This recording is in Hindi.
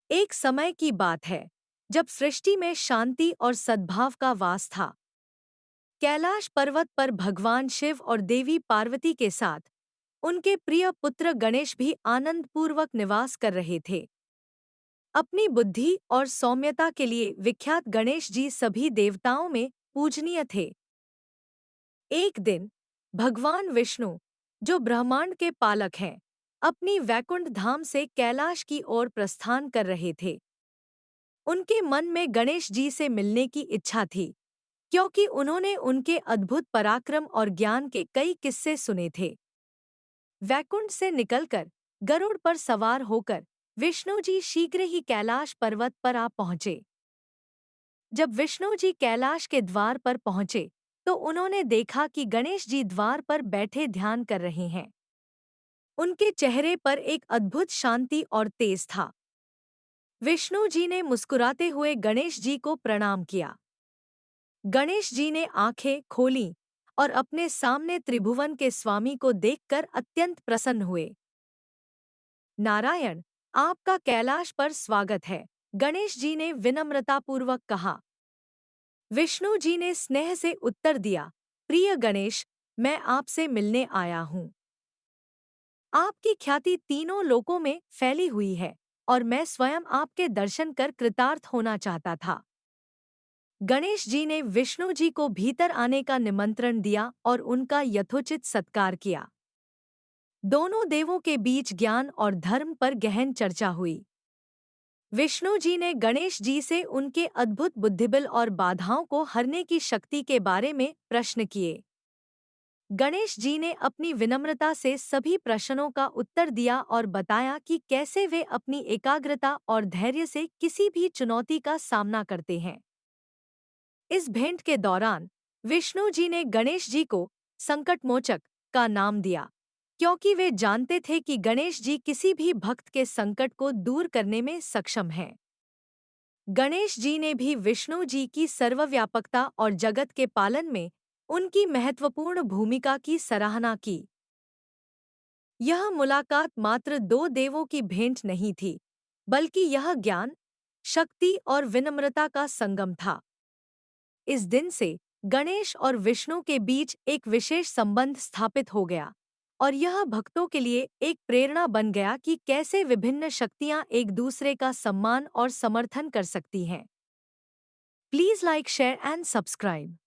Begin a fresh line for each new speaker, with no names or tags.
एक समय की बात है जब सृष्टि में शांति और सद्भाव का वास था। कैलाश पर्वत पर भगवान शिव और देवी पार्वती के साथ उनके प्रिय पुत्र गणेश भी आनंदपूर्वक निवास कर रहे थे। अपनी बुद्धि और सौम्यता के लिए विख्यात गणेश जी सभी देवताओं में पूजनीय थे। एक दिन भगवान विष्णु, जो ब्रह्मांड के पालक हैं, अपनी वैकुंठ धाम से कैलाश की ओर प्रस्थान कर रहे थे। उनके मन में गणेश जी से मिलने की इच्छा थी, क्योंकि उन्होंने उनके अद्भुत पराक्रम और ज्ञान के कई किस्से सुने थे। वैकुंठ से निकलकर गरुड़ पर सवार होकर विष्णु जी शीघ्र ही कैलाश पर्वत पर आ पहुंचे। जब विष्णु जी कैलाश के द्वार पर पहुंचे, तो उन्होंने देखा कि गणेश जी द्वार पर बैठे ध्यान कर रहे हैं। उनके चेहरे पर एक अद्भुत शांति और तेज था। विष्णु जी ने मुस्कुराते हुए गणेश जी को प्रणाम किया। गणेश जी ने आंखें खोलीं और अपने सामने त्रिभुवन के स्वामी को देखकर अत्यंत प्रसन्न हुए। नारायण, आपका कैलाश पर स्वागत है, गणेश जी ने विनम्रतापूर्वक कहा। विष्णु जी ने स्नेह से उत्तर दिया, प्रिय गणेश, मैं आपसे मिलने आया हूँ। आपकी ख्याति तीनों लोकों में फैली हुई है और मैं स्वयं आपके दर्शन कर कृतार्थ होना चाहता था। गणेश जी ने विष्णु जी को भीतर आने का निमंत्रण दिया और उनका यथोचित सत्कार किया। दोनों देवों के बीच ज्ञान और धर्म पर गहन चर्चा हुई। विष्णु जी ने गणेश जी से उनके अद्भुत बुद्धिबल और बाधाओं को हरने की शक्ति के बारे में प्रश्न किए। गणेश जी ने अपनी विनम्रता से सभी प्रश्नों का उत्तर दिया और बताया कि कैसे वे अपनी एकाग्रता और धैर्य से किसी भी चुनौती का सामना करते हैं। इस भेंट के दौरान विष्णु जी ने गणेश जी को संकटमोचक का नाम दिया, क्योंकि वे जानते थे कि गणेश जी किसी भी भक्त के संकट को दूर करने में सक्षम हैं। गणेश जी ने भी विष्णु जी की सर्वव्यापकता और जगत के पालन में उनकी महत्वपूर्ण भूमिका की सराहना की। यह मुलाकात मात्र दो देवों की भेंट नहीं थी, बल्कि यह ज्ञान, शक्ति और विनम्रता का संगम था। इस दिन से गणेश और विष्णु के बीच एक विशेष संबंध स्थापित हो गया और यह भक्तों के लिए एक प्रेरणा बन गया कि कैसे विभिन्न शक्तियां एक दूसरे का सम्मान और समर्थन कर सकती हैं। Please like, share and subscribe.